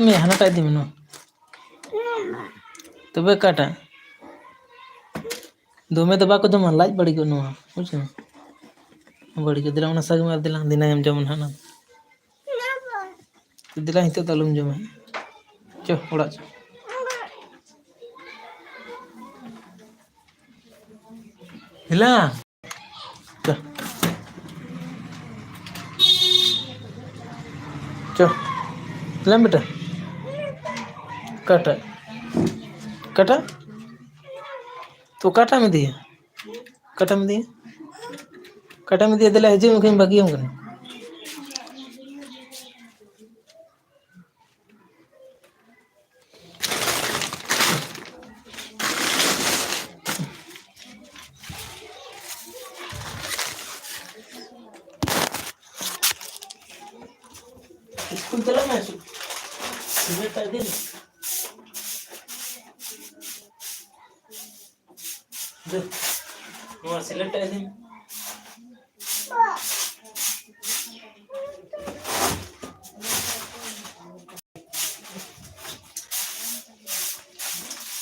मैं हना टाइप दी मनो तो बे काटा दो में तो बाको तो मन लाइट बड़ी को नो कुछ बड़ी के दिला उना साग मार दिला दिना हम जमन हना दिला हितो तलुम जम चो उड़ा चो हिला चो चो लम बेटा काटा काटा तो काटा में दिया दिला हजे मुखे बाकी हम कने स्कूल चला मैं सुबह कर दे दे वो सिलेक्ट है दिन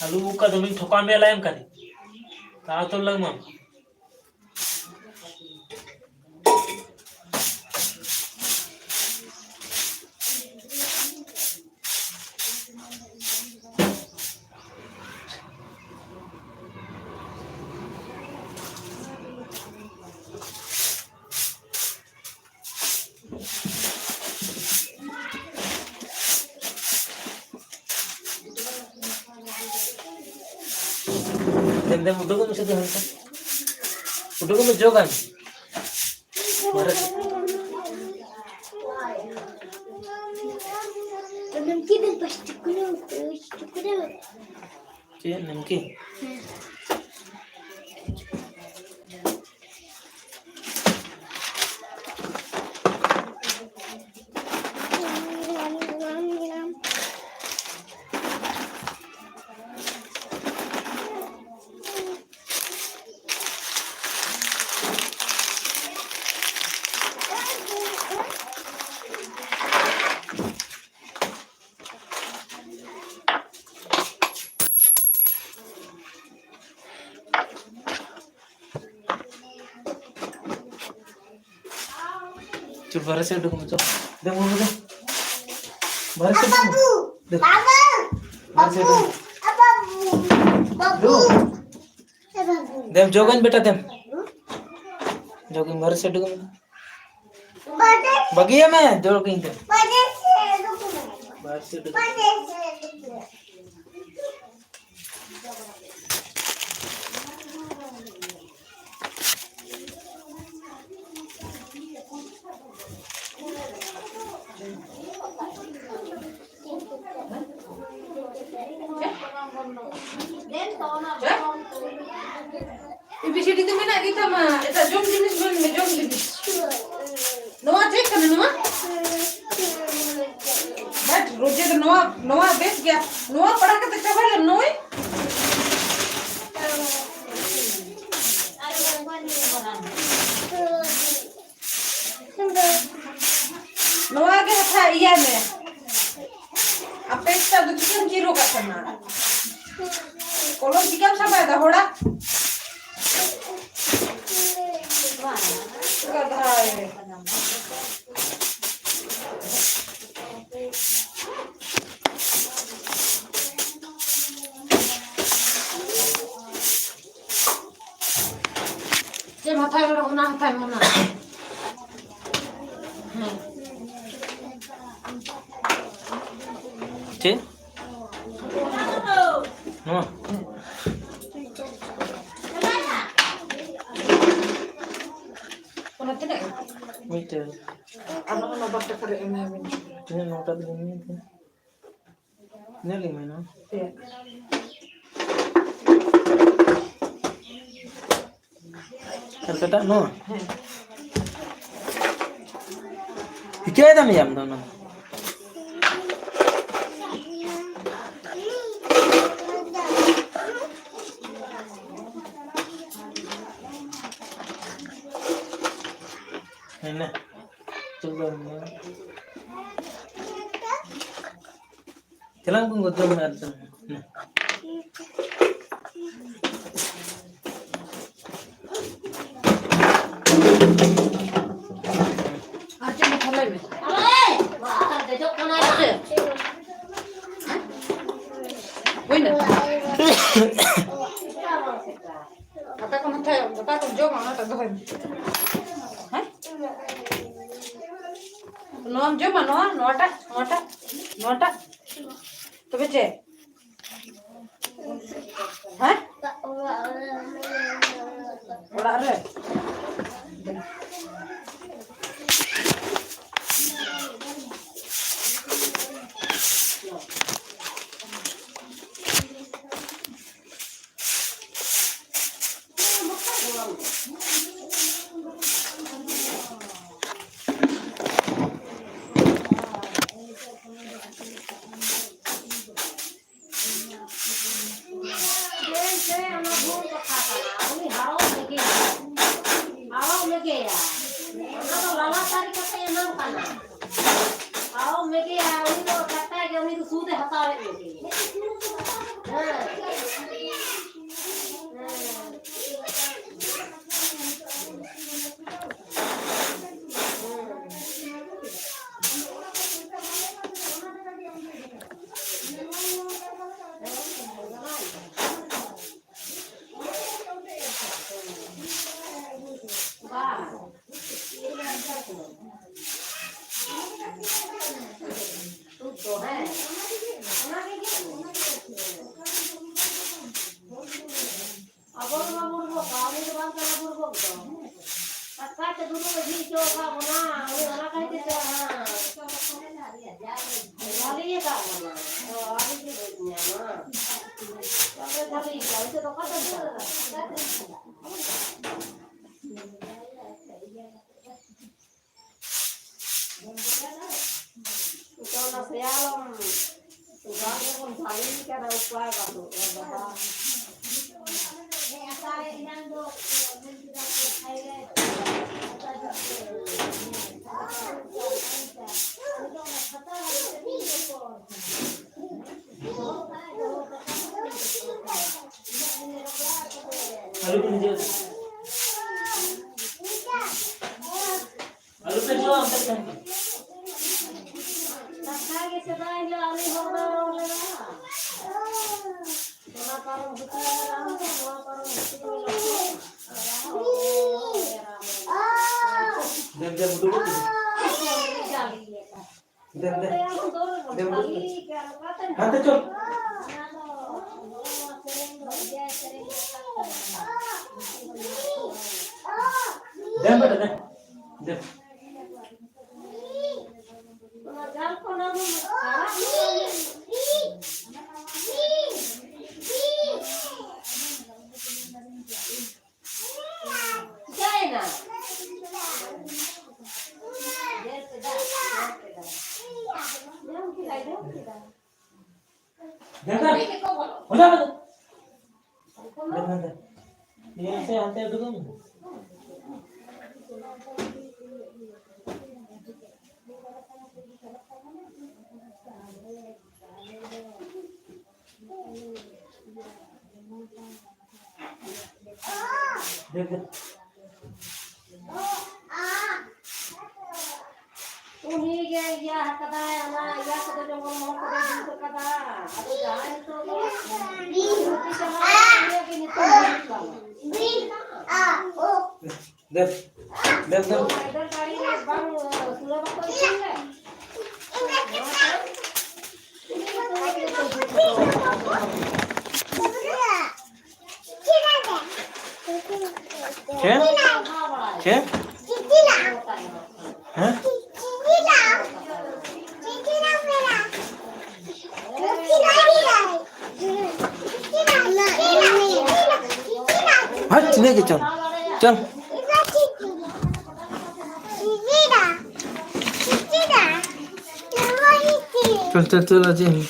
आलू का तो मैं ठोका में लायम कर ता तो लग मां दे मुद्दों को मुझे ध्यान से मुद्दों को मुझे जोगा नमकी दिन पश्चिम क्या नमकी चुप बाहर से उठो मुझे दे मुझे दे बाहर से दे बाहर से बाबू दे जोगन बेटा दे जोगन बाहर से उठो बगिया में जोगन दे बाहर से उठो ABCD tu mana kita mah, eta jom jenis mana jom jenis. Noah cek kan Noah? But रोजे तो Noah बेच गया. Noah पढ़ा के तो चबा ले Noah. Noah के था iya में. अपेक्षा तो किसी जीरो का करना. Kalau jika sampai dah hoda. Dia matai mana mana. Cik? No. Meter. Ano nomor tekar ini? Ini nota begini. Ini 5 no? Iya. Terkata no. Ikut ada macam tu no. Ini. Coba. Telang pun gue tuh nggak ada. Arjun mau mulai nih. Bueno. Apa kamu tahu? Apa kamu jom mana tak tahu? Hah? Noam jom mana? Nota. Tu baca. Hah? Udah ada. Alu pun jual. Alu pun jual angkat kan. Dem dulu tu. Dem. Dem dulu. Nanti cok. Dem pada dem. Dem. Dem kan? Udah apa tuh? Dem. Ini saya hantar dulu. Dem. Dem. Cek? Hah? Hah, sini aja, Con. Con aja ini.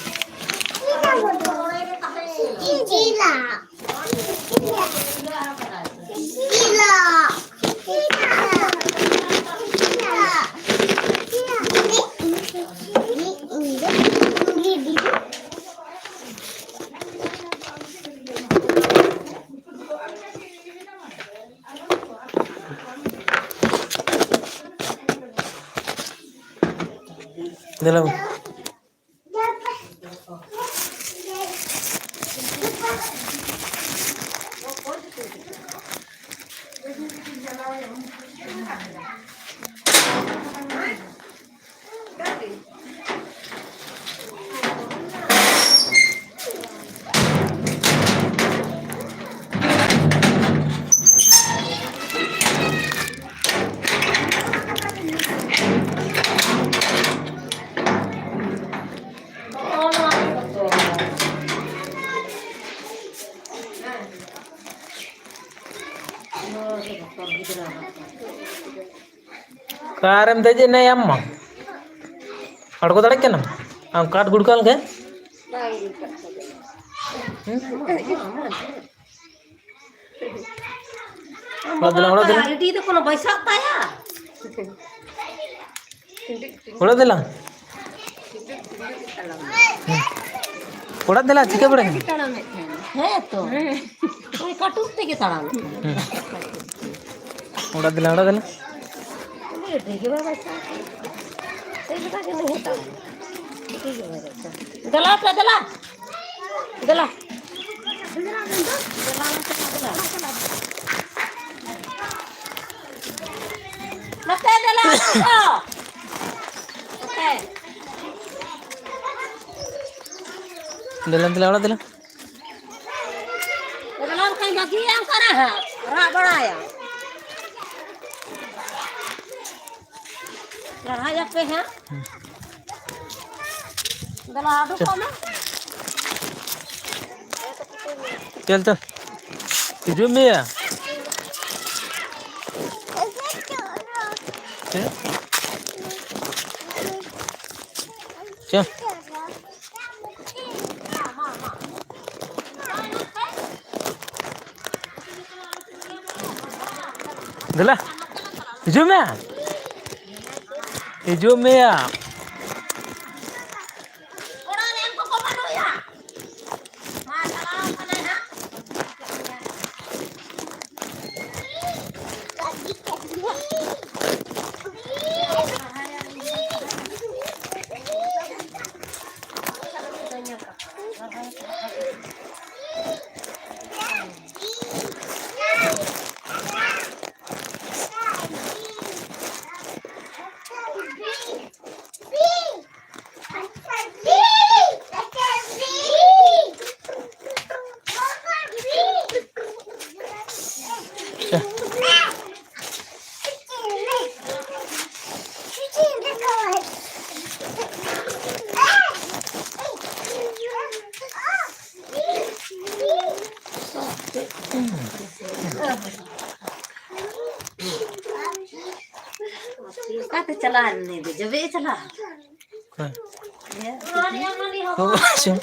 Dela. Karam tadi na yamma. Aku tadi kenam. Am kat gudkal ke? Udah dela. Itu itu kalau besok taya. Udah dela. Udah dela cika beda. है तो कोई कटुते के ताला Udah dela, udah dela. ये ठीक है बाबा ये बता के नहीं होता ठीक है दला पे दला दला मत दला okay Dela dela, udah dela. दला कहीं बाकी है करा है रा बड़ा है लड़ाई पे है दला आडू कौन है Chal chal. Tujuh mie ya? Chal. Dela. Tujuh mie. Tujuh mie ya. orang yang kok mana ya masalah mana ya कहाँ चला नहीं दे जब ये चला Oh, sih.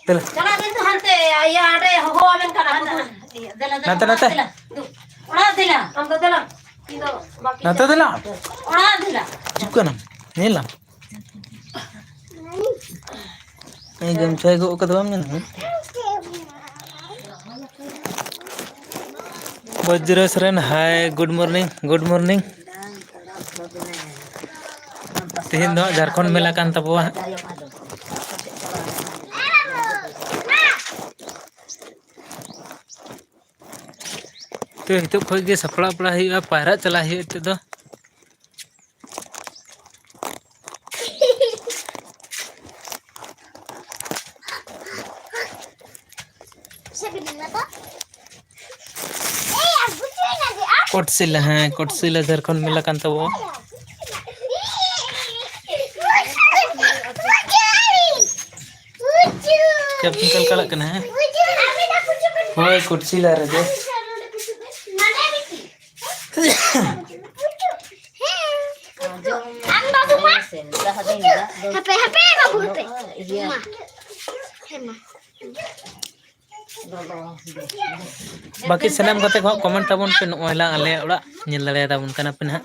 Dela. चला दिन तो हंते ये आटे हो आमें करा दला Nata nata. उड़ा दिला हम तो दला इधर बाकी Nata dela. उड़ा दिला Juga nam. Nila. Ini jam saya kok kedua nih. Wajrasren, hi, good morning, good morning. Tihin do Jharkhand mela kan tabuah. तो हित खज के सपड़ा पड़ा हुआ पायरा चला तो कोटशिला हाँ कोटशिला झारखंड मेला कान तबो क्या पिंकल कलक कना है होय कोटशिला रे दे बाकी सनाम कते को कमेंट ताबन पे नोयला आले ओड़ा नेल दाड़े ताबन कना पे ना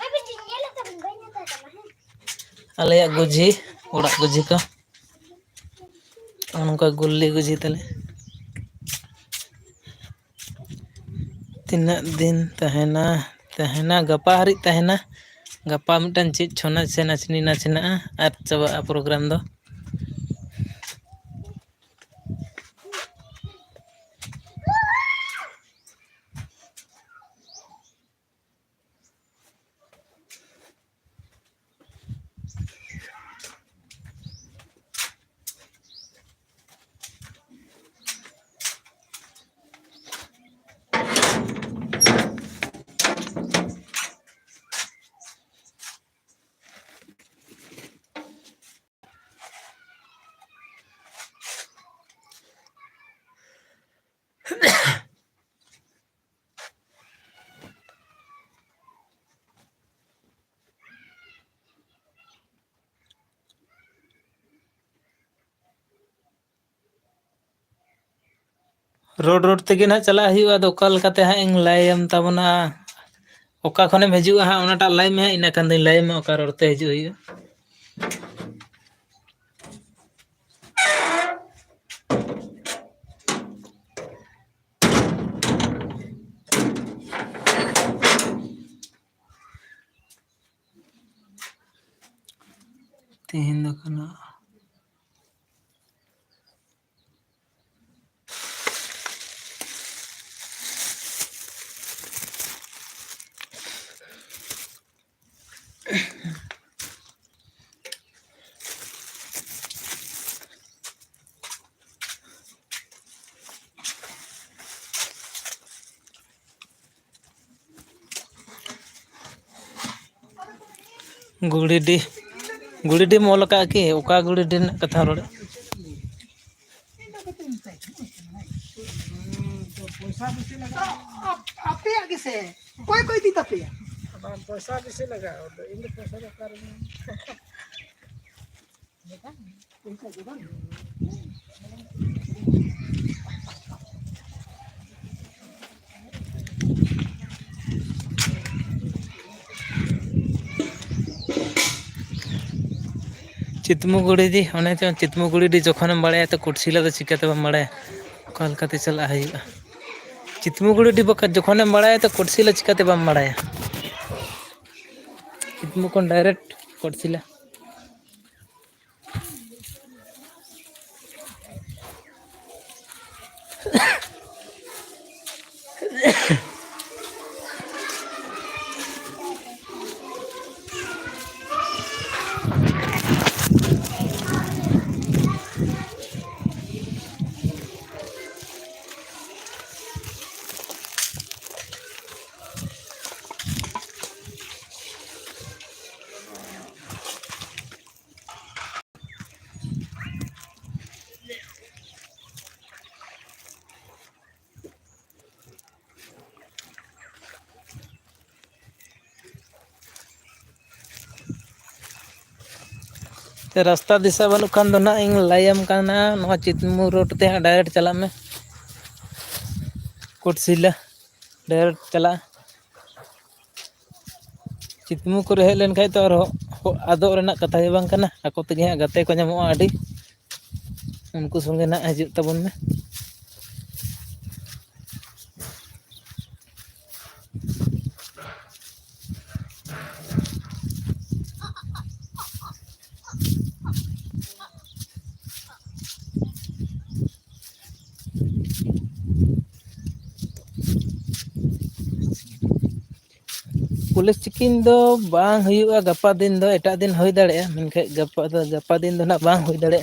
आले गुजी ओड़ा गुजी का उनका गुल्ली गुजी तले तीना दिन तहना तहना गपा हरिज तहना गपा मिटन चीज छोना से नाचनी नाचना और चबा प्रोग्राम दो रोड रोड तेगे ना चला हुआ तो कल कते हाँ इन लाइम तबना ओका खने हजूआ हाँ ओनाटा लाई में इन खान दिन लाई में ओका रोडते हजू हुई तीन दो कना गुड़ीडी मोल का कि ओका गुड़ीडी कथा रोड पैसा बेसी लगा आपे आगे से कोई दी तपे पैसा बेसी लगा इन पैसा का कारण देखा पैसा जुगाड़ चितमुगुड़ी दी होने तो चितमुगुड़ी जखन बड़े तो कुर्सीला तो चिकाते बड़े कलकते चला हुआ चितमुगुड़ी जखन बड़े तो कुर्सीला चिकाते बड़े चितमुकन डायरेक्ट कुर्सीला रास्ता दिशा बनू खान दो ना इन लाइम काना नवा चितमु रोड ते डायरेक्ट चला में कुर्सीला डायरेक्ट चला चितमु को हेज लेन खाय तो आदो रेना कथा ही बांग कना आको तेगे हाँ गाते को नामो आडी उनको संगे ना हजू तबन में पुलिस चेकिंग दो बांग हुआ गपा दिन दो एटा दिन होई दाड़े मेनखे गपा दिन दो ना बांग होई दाड़े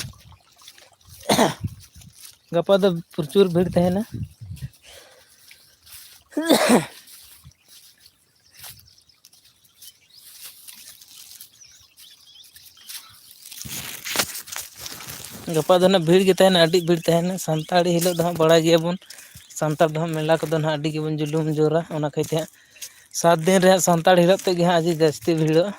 गपा दो प्रचुर भीड़ तहना गपा दो ना भीड़ के तहना अड़ी भीड़ तहना संताड़ी हिलो दो बड़ा गया बन संताड़ दो मेला को दो ना अड़ी के बन जुलूम जोरा ओना कहते 7 दिन रे संताड़ हिलो तेगे हाँ आज जास्ती भीड़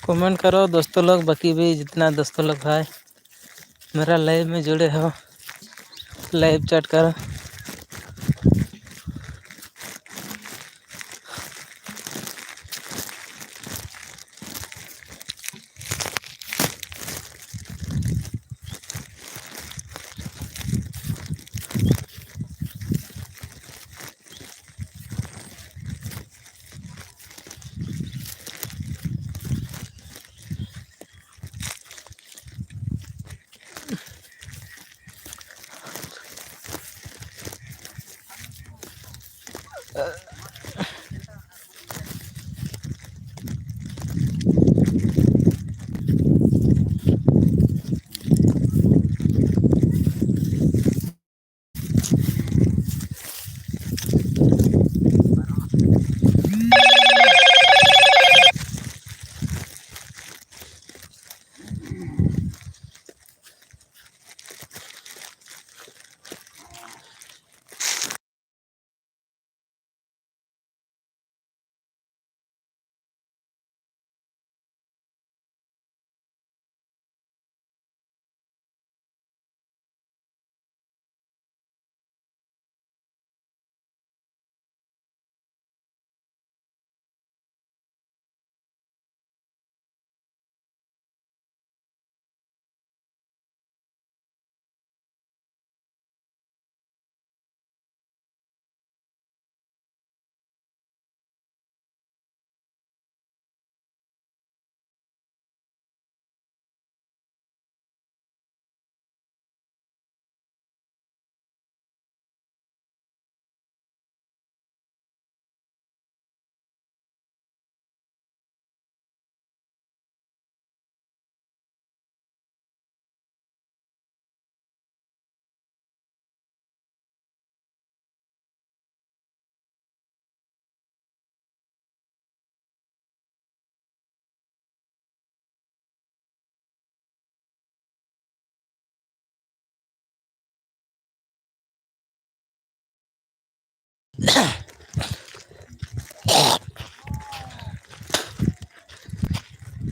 कमेंट करो दोस्तों लोग, बाकी भी जितना दोस्तों लोग भाई मेरा लाइव में जुड़े हो, लाइव चैट करो।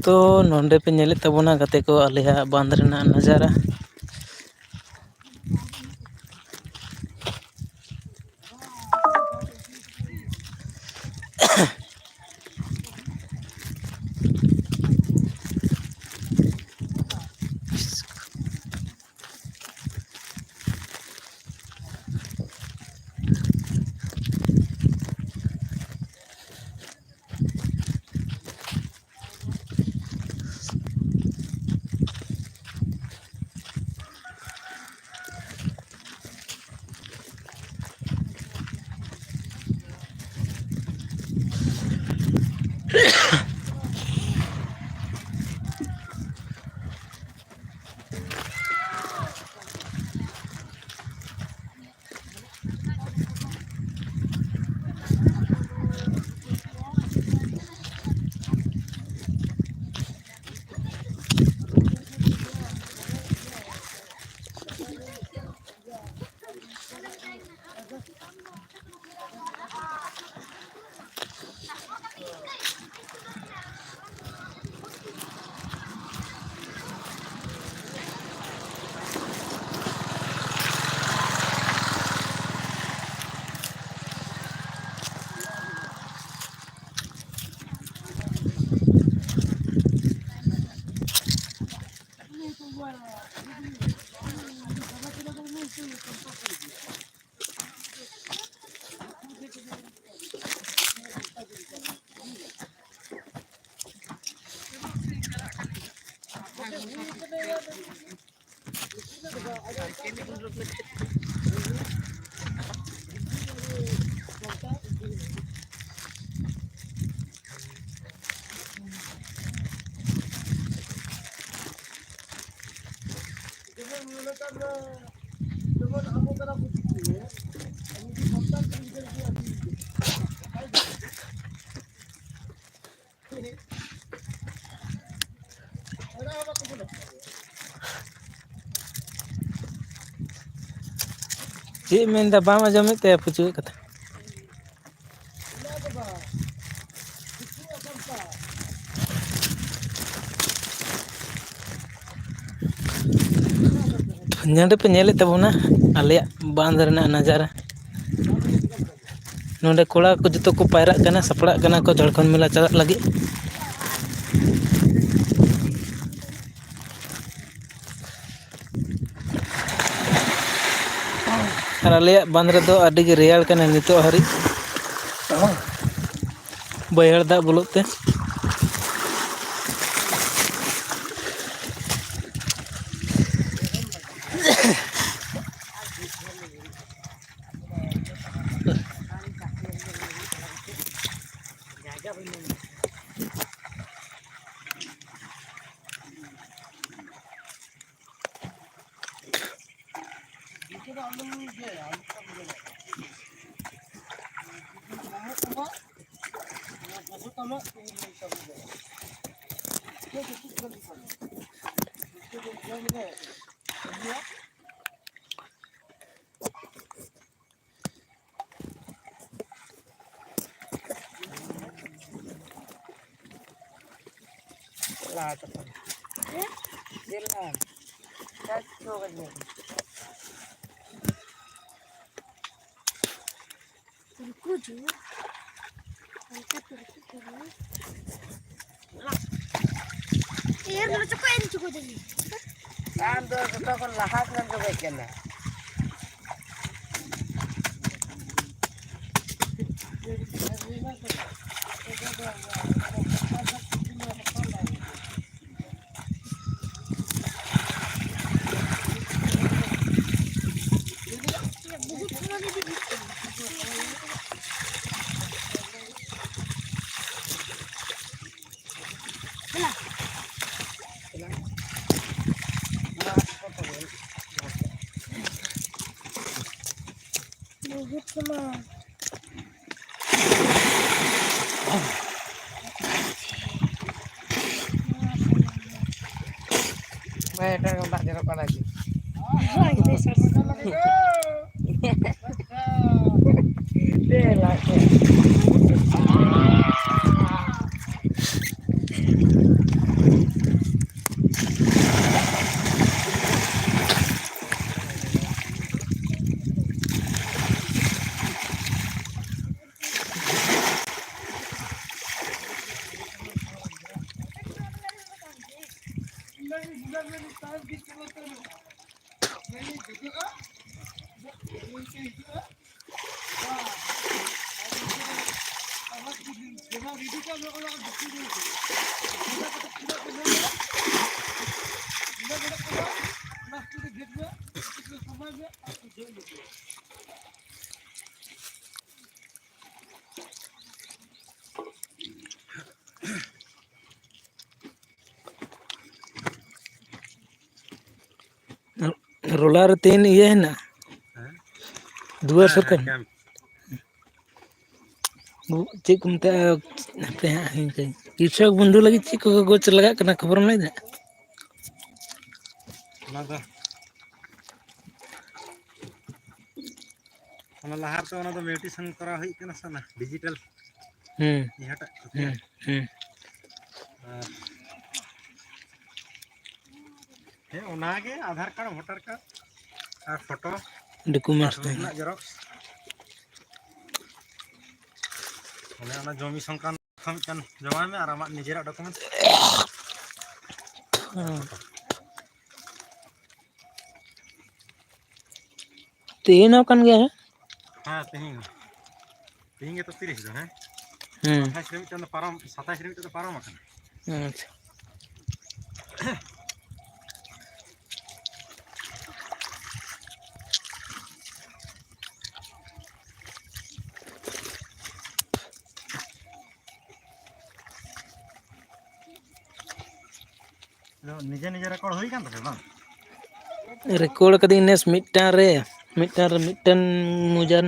तो नोंडे पे नेलेद तबोना गाते को आलेयाग बांध रेनाग नज़ारा। ᱪᱮᱫ ᱢᱮᱱᱫᱟ ᱵᱟᱢ ᱟᱸᱡᱚᱢᱮᱫ ᱛᱟᱭᱟ ᱯᱩᱪᱩᱭᱮᱫ ᱠᱟᱛᱷᱟ? ᱧᱮᱞ ᱯᱮ ᱧᱮᱞᱮᱫ ᱛᱟᱵᱚᱱᱟ ᱟᱞᱮᱭᱟᱜ ᱵᱟᱸᱫᱷ ᱨᱮᱱᱟᱜ ᱱᱟᱡᱟᱨᱟ ᱱᱚᱰᱮ ᱠᱚᱲᱟ ᱠᱚ ᱡᱚᱛᱚ ᱠᱚ ᱯᱟᱭᱨᱟᱜ ᱠᱟᱱᱟ ᱥᱟᱯᱲᱟᱜ ᱠᱟᱱᱟ ᱠᱚ ᱡᱷᱟᱲᱠᱷᱚᱸᱰ ᱢᱮᱞᱟ ᱪᱟᱞᱟᱜ ᱞᱟᱹᱜᱤᱫ ᱟᱨ ᱟᱞᱮᱭᱟᱜ ᱵᱟᱸᱫᱷ ᱨᱮᱫᱚ ᱟᱹᱰᱤᱜᱮ ᱨᱮᱭᱟᱲ ᱠᱟᱱᱟ ᱱᱤᱛᱚᱜ ᱦᱟᱹᱨᱤᱡ ᱵᱟᱹᱭᱦᱟᱹᱲ ᱫᱟᱜ ᱵᱚᱞᱚᱜ ᱛᱮ रोलार तीन ये है ना दुआ सर का चेक को मत कृषक बंधु लगे चेक को गोच लगा करना खबर नहीं दे लहार तो म्यूटेशन करा हुई कना सना डिजिटल इहाटा हे ओनागे आधार कार्ड वोटर कार्ड और फोटो डॉक्यूमेंट्स ना जेरॉक्स ओने ओना जमी संक्रांत मिटन जमा में और आमा निजेरा डॉक्यूमेंट तीन कन गया है हां तीन के तो 30 जो है 28 रे मिटन पारम 27 रे मिटन पारम अच्छा निजे निजे रेकॉर्ड होई कान तो बांग रिकॉर्ड कदी नेस मिटन रे मिटन मुजर